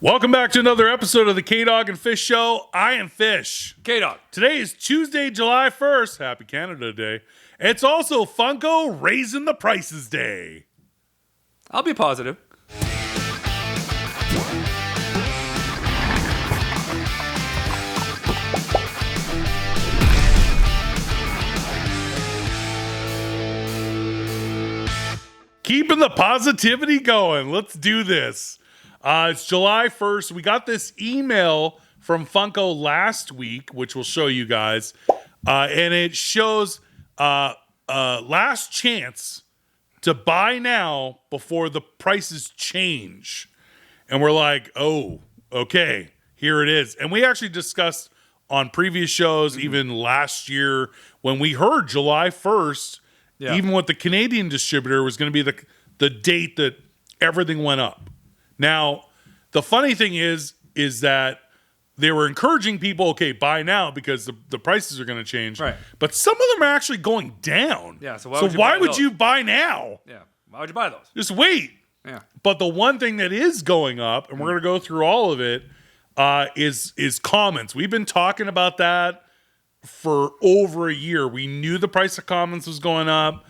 Welcome back to another episode of the K-Dog&Fish Show. I am Fish. K-Dog. Today is Tuesday, July 1st. Happy Canada Day. It's also Funko Raising the Prices Day. I'll be positive. Keeping the positivity going. Let's do this. It's July 1st. We got this email from Funko last week, which we'll show you guys. And it shows last chance to buy now before the prices change. And we're like, oh, okay, here it is. And we actually discussed on previous shows, even last year, when we heard July 1st, even with the Canadian distributor, was going to be the date that everything went up. Now, the funny thing is that they were encouraging people, okay, buy now because the prices are going to change. Right. But some of them are actually going down. Yeah. So why would you buy now? Yeah. Why would you buy those? Just wait. Yeah. But the one thing that is going up, and we're going to go through all of it, is comments. We've been talking about that for over a year. We knew the price of comments was going up.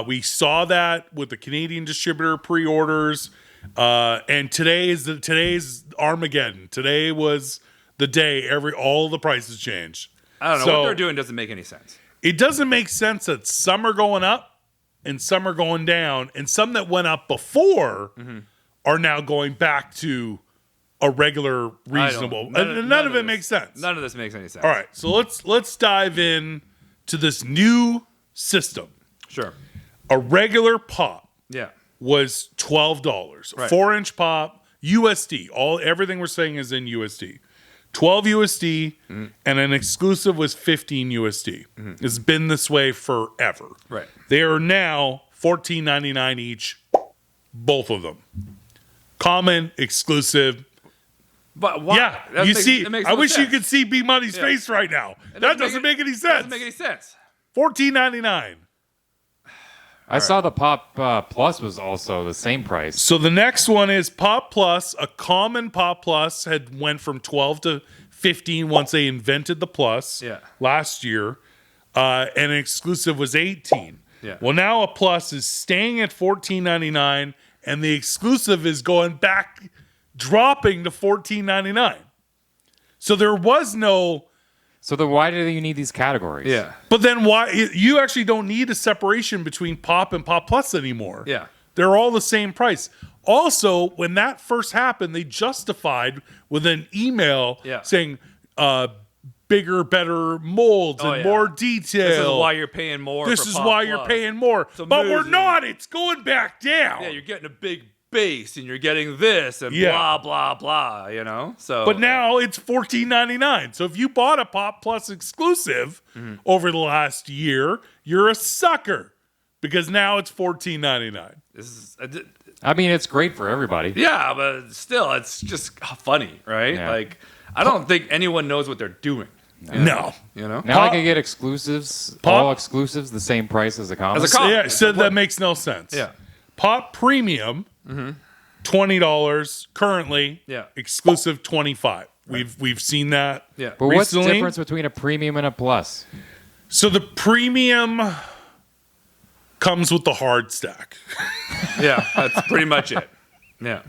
We saw that with the Canadian distributor pre-orders. And today's Armageddon. Today was the day all the prices changed. I don't know. What they're doing doesn't make any sense. It doesn't make sense that some are going up and some are going down, and some that went up before are now going back to a regular, reasonable. None of it makes sense. None of this makes any sense. All right, so let's dive in to this new system. Sure. A regular pop was $12. Right. 4-inch pop, USD. Everything we're saying is in USD. 12 USD, and an exclusive was 15 USD. It's been this way forever. Right. They are now $14.99 each, both of them. Common, exclusive. But why? Yeah, I wish you could see B Money's face right now. That doesn't make any sense. Doesn't make any sense. $14.99. I saw the Pop Plus was also the same price. So the next one is Pop Plus. A common Pop Plus had went from 12 to 15 once they invented the Plus last year. And an exclusive was 18. Yeah. Well, now a Plus is staying at $14.99, and the exclusive is going back, dropping to $14.99. So there was no... So then why do you need these categories? Yeah. But then why you actually don't need a separation between Pop and Pop Plus anymore. Yeah. They're all the same price. Also, when that first happened, they justified with an email saying bigger, better molds and more detail. This is why you're paying more. This is why you're paying more. But we're not. It's going back down. Yeah, you're getting a big base and you're getting this and blah blah blah, you know. So but now it's $14.99. So if you bought a Pop Plus exclusive over the last year, you're a sucker because now it's $14.99. I mean, it's great for everybody. Yeah, but still, it's just funny, right? Yeah. Like, I don't think anyone knows what they're doing. No. You know? Now I can get exclusives, all exclusives, the same price as a common. Yeah, so that makes no sense. Yeah. Pop Premium, $20 currently. Yeah. Exclusive $25. We've seen that. Yeah. But what's the difference between a premium and a plus? So the premium comes with the hard stack. Yeah, that's pretty much it. Yeah.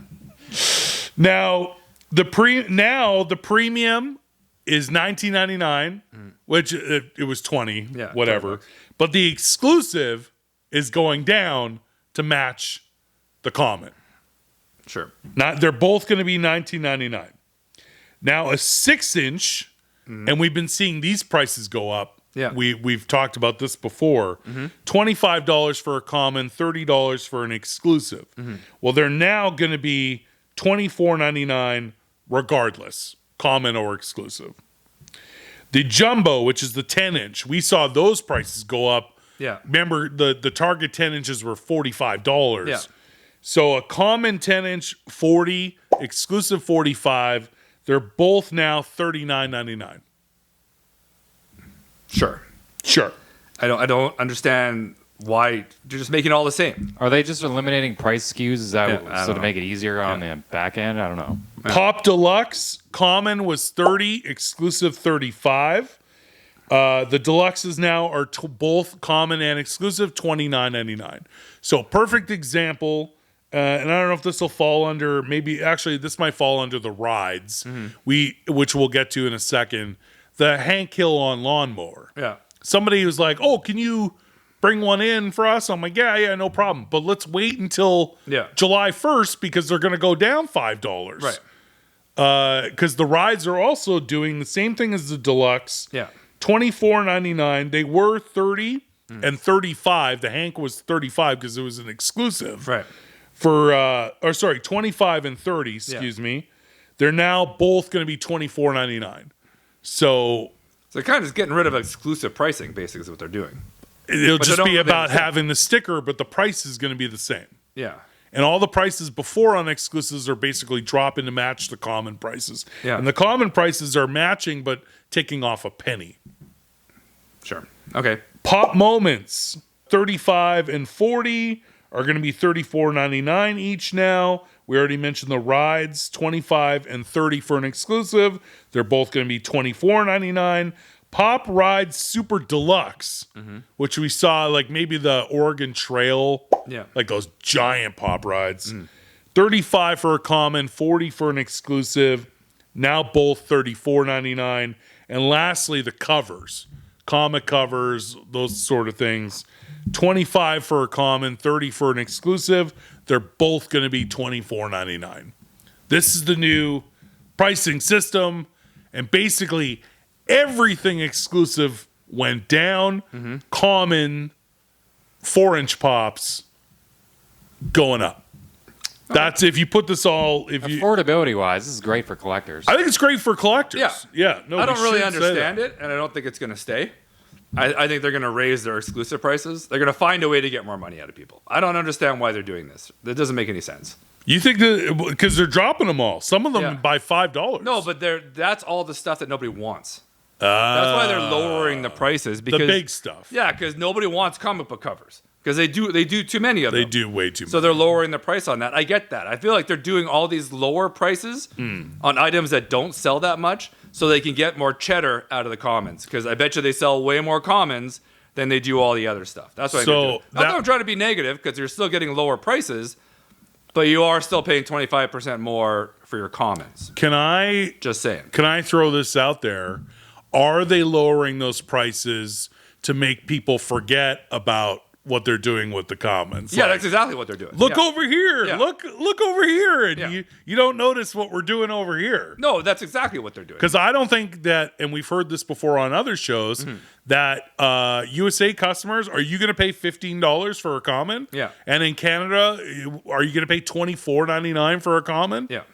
Now the premium is $19.99, which it was $20, whatever. $20. But the exclusive is going down to match the common. Sure. They're both going to be $19.99. Now a 6-inch, and we've been seeing these prices go up. Yeah. We've talked about this before. $25 for a common, $30 for an exclusive. Well, they're now going to be $24.99 regardless, common or exclusive. The jumbo, which is the 10-inch, we saw those prices go up. Yeah. Remember, the Target 10 inches were $45. Yeah. So a common 10-inch, $40, exclusive $45. They're both now $39.99. Sure. Sure. I don't understand why they're just making all the same. Are they just eliminating price skews? Is that I so don't to know. make it easier on the back end? I don't know. Pop Deluxe common was 30, exclusive 35. The deluxes now are both common and exclusive, $29.99. So perfect example. And I don't know if this will fall under, maybe actually this might fall under the rides, which we'll get to in a second. The Hank Hill on lawnmower. Yeah. Somebody was like, "Oh, can you bring one in for us?" I'm like, "Yeah, no problem." But let's wait until July 1st because they're going to go down $5. Right. Because the rides are also doing the same thing as the deluxe. Yeah. $24.99. They were 30 and 35. The Hank was 35 because it was an exclusive. Right. For 25 and 30, excuse me. They're now both going to be $24.99. So they're kind of just getting rid of exclusive pricing, basically, is what they're doing. It'll But just they be don't- about having the sticker, but the price is going to be the same. Yeah. And all the prices before on exclusives are basically dropping to match the common prices. Yeah. And the common prices are matching, but taking off a penny. Sure. Okay. Pop Moments, 35 and 40 are going to be $34.99 each now. We already mentioned the rides, 25 and 30 for an exclusive. They're both going to be $24.99. Pop Rides Super Deluxe, which we saw like maybe the Oregon Trail, like those giant pop rides. 35 for a common, 40 for an exclusive. Now both $34.99. And lastly, the covers, comic covers, those sort of things. 25 for a common, 30 for an exclusive. They're both going to be $24.99. This is the new pricing system, and basically everything exclusive went down. Common 4-inch pops going up. That's if you put this all. If you Affordability wise, this is great for collectors. I think it's great for collectors. No, I don't we really should say that. understand it, and I don't think it's going to stay. I think they're going to raise their exclusive prices. They're going to find a way to get more money out of people. I don't understand why they're doing this. That doesn't make any sense. You think that because they're dropping them all? Some of them by $5. No, but that's all the stuff that nobody wants. That's why they're lowering the prices. Because, the big stuff. Yeah, because nobody wants comic book covers. Because they do too many of them. They do way too much. So they're lowering the price on that. I get that. I feel like they're doing all these lower prices on items that don't sell that much so they can get more cheddar out of the commons. Because I bet you they sell way more commons than they do all the other stuff. That's what I think. Not that I'm trying to be negative because you're still getting lower prices, but you are still paying 25% more for your commons. Just saying. Can I throw this out there? Are they lowering those prices to make people forget about what they're doing with the commons? Yeah, that's exactly what they're doing. Look over here. Yeah. Look over here. And you don't notice what we're doing over here. No, that's exactly what they're doing. Because I don't think that, and we've heard this before on other shows, that USA customers, are you going to pay $15 for a common? Yeah. And in Canada, are you going to pay $24.99 for a common? Yeah.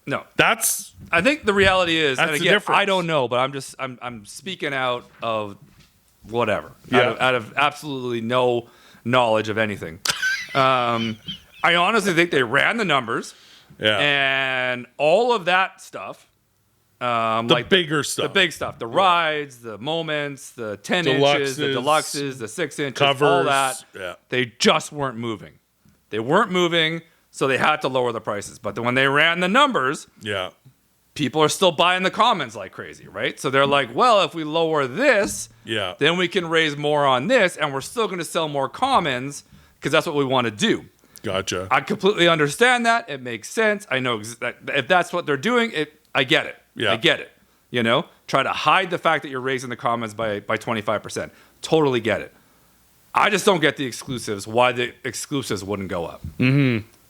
No. I think the reality is, and the again, difference. I don't know, but I'm speaking out of whatever. Yeah. Out of absolutely no knowledge of anything. I honestly think they ran the numbers. Yeah. And all of that stuff. The bigger stuff. The big stuff. The rides, the moments, the 10 inches, the deluxes, the 6 inches, covers, all that. Yeah. They just weren't moving. They weren't moving, so they had to lower the prices. But when they ran the numbers, people are still buying the commons like crazy, right? So they're like, well, if we lower this, then we can raise more on this, and we're still going to sell more commons because that's what we want to do. Gotcha. I completely understand that. It makes sense. I know that if that's what they're doing, I get it. Yeah. I get it. You know, try to hide the fact that you're raising the commons by 25%. Totally get it. I just don't get the exclusives. Why the exclusives wouldn't go up?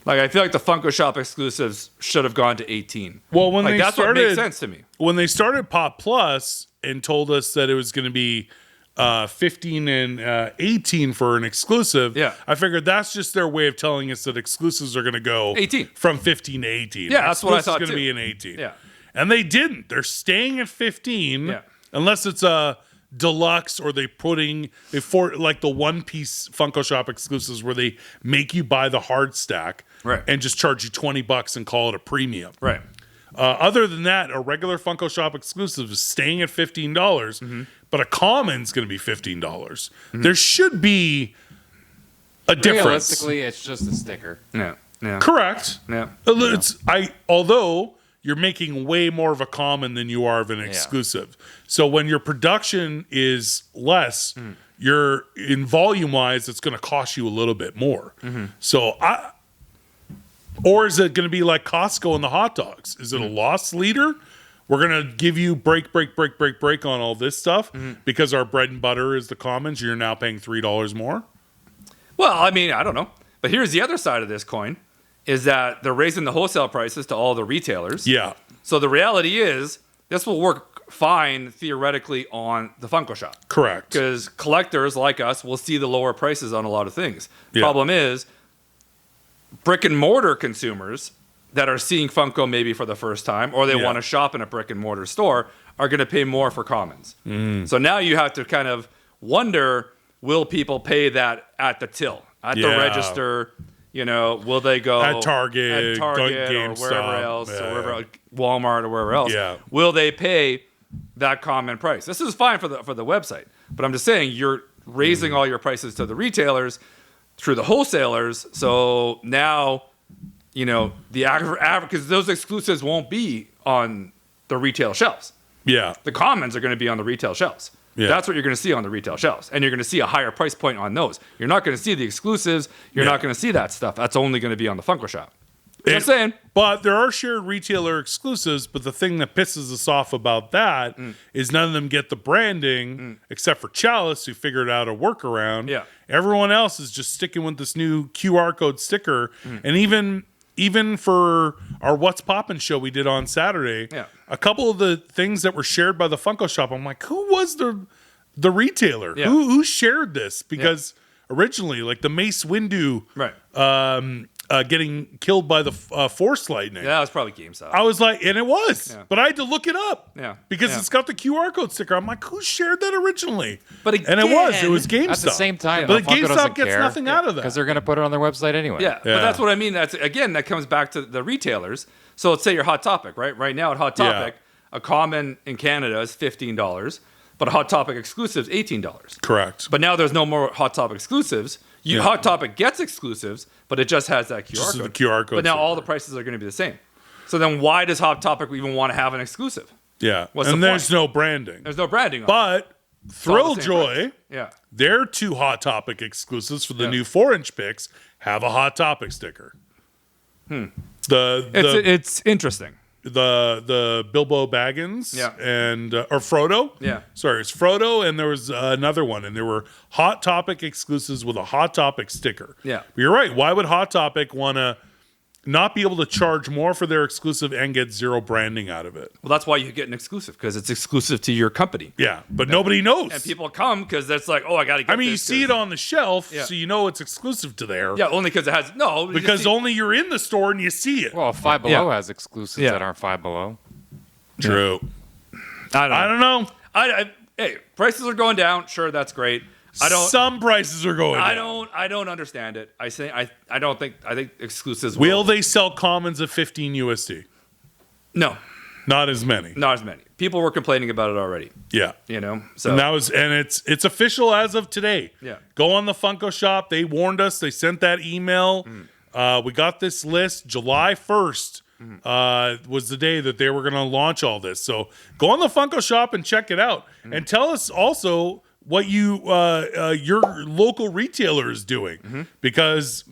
Like I feel like the Funko Shop exclusives should have gone to 18. Well, when like, they that's started, what makes sense to me. When they started Pop Plus and told us that it was going to be 15 and 18 for an exclusive, I figured that's just their way of telling us that exclusives are going to go 18 from 15 to 18. Yeah, that's what I thought It's going to too. be an 18. Yeah, and they didn't. They're staying at 15, unless it's a deluxe or they for like the One Piece Funko Shop exclusives where they make you buy the hard stack and just charge you $20 and call it a premium. Right. Other than that, a regular Funko Shop exclusive is staying at $15, but a common's going to be $15. There should be a difference. Realistically, it's just a sticker. Yeah. Yeah. Correct. Yeah. Although you're making way more of a common than you are of an exclusive. So when your production is less, you're in volume wise, it's going to cost you a little bit more. So or is it going to be like Costco and the hot dogs? Is it a loss leader? We're going to give you break on all this stuff because our bread and butter is the commons. You're now paying $3 more. Well, I mean, I don't know. But here's the other side of this coin, is that they're raising the wholesale prices to all the retailers. Yeah. So the reality is this will work fine theoretically on the Funko shop. Correct. Because collectors like us will see the lower prices on a lot of things. Yeah. Problem is, brick and mortar consumers that are seeing Funko maybe for the first time, or they want to shop in a brick and mortar store, are going to pay more for commons. So now you have to kind of wonder, will people pay that at the till, at the register? You know, will they go at Target or GameStop, wherever else, or wherever, Walmart or wherever else? Yeah. Will they pay that common price? This is fine for the website, but I'm just saying you're raising all your prices to the retailers through the wholesalers. So now, you know, the average, because those exclusives won't be on the retail shelves. Yeah. The commons are going to be on the retail shelves. Yeah. That's what you're going to see on the retail shelves. And you're going to see a higher price point on those. You're not going to see the exclusives. You're not going to see that stuff. That's only going to be on the Funko shop. Just saying. But there are shared retailer exclusives, but the thing that pisses us off about that is none of them get the branding, except for Chalice, who figured out a workaround. Yeah. Everyone else is just sticking with this new QR code sticker. And even for our What's Poppin' show we did on Saturday, a couple of the things that were shared by the Funko shop, I'm like, who was the retailer? Yeah. Who shared this? Because originally, like the Mace Windu getting killed by the Force Lightning. Yeah, that was probably GameStop. I was like, and it was, but I had to look it up. Yeah. Because it's got the QR code sticker. I'm like, who shared that originally? But and it was GameStop. At the same time, but Funko GameStop doesn't gets care nothing out of that. because they're going to put it on their website anyway. Yeah, but that's what I mean. That's again, that comes back to the retailers. So let's say your Hot Topic, right? Right now at Hot Topic, a common in Canada is $15, but a Hot Topic exclusive is $18. Correct. But now there's no more Hot Topic exclusives. Hot Topic gets exclusives, but it just has that QR Just code. the QR code But now sticker. all the prices are going to be the same. So then why does Hot Topic even want to have an exclusive? Yeah. What's and the there's point? no branding. There's no branding on it. But all the Thrill same Joy, price. Yeah. their two Hot Topic exclusives for the new 4-inch picks have a Hot Topic sticker. It's interesting. The Bilbo Baggins and or Frodo. Yeah. Sorry, it's Frodo, and there was another one, and there were Hot Topic exclusives with a Hot Topic sticker. Yeah. But you're right. Why would Hot Topic want to not be able to charge more for their exclusive and get zero branding out of it? Well, that's why you get an exclusive, because it's exclusive to your company. Yeah, but nobody knows. And people come because that's like, oh, I got to get I mean, you this see it 'cause- on the shelf, so you know it's exclusive to there. Yeah, only because it has Because only you're in the store and you see it. Well, Five Below has exclusives that aren't Five Below. True. I don't know. Hey, prices are going down. Sure, that's great. Some prices are going down. I don't understand it. I think exclusives Will they sell commons at 15 USD? No, Not as many. not as many. People were complaining about it already. Yeah. You know, so And it's official as of today. Yeah. Go on the Funko shop. They warned us. They sent that email. We got this list. July 1st was the day that they were going to launch all this. So go on the Funko shop and check it out. And tell us also what your local retailer is doing, because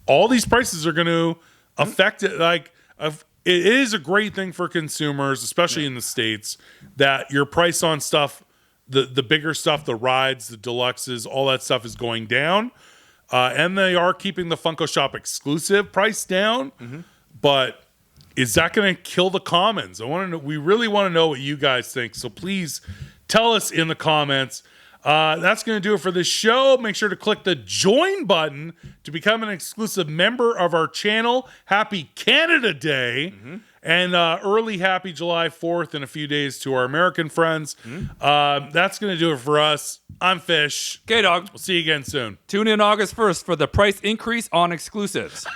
all these prices are going to affect it. Like, it is a great thing for consumers, especially in the States, that your price on stuff, the bigger stuff, the rides, the deluxes, all that stuff is going down. And they are keeping the Funko Shop exclusive price down. But is that going to kill the commons? We really want to know what you guys think. So please tell us in the comments. That's going to do it for this show. Make sure to click the join button to become an exclusive member of our channel. Happy Canada Day. And early happy July 4th in a few days to our American friends. That's going to do it for us. I'm Fish. K-Dog. We'll see you again soon. Tune in August 1st for the price increase on exclusives.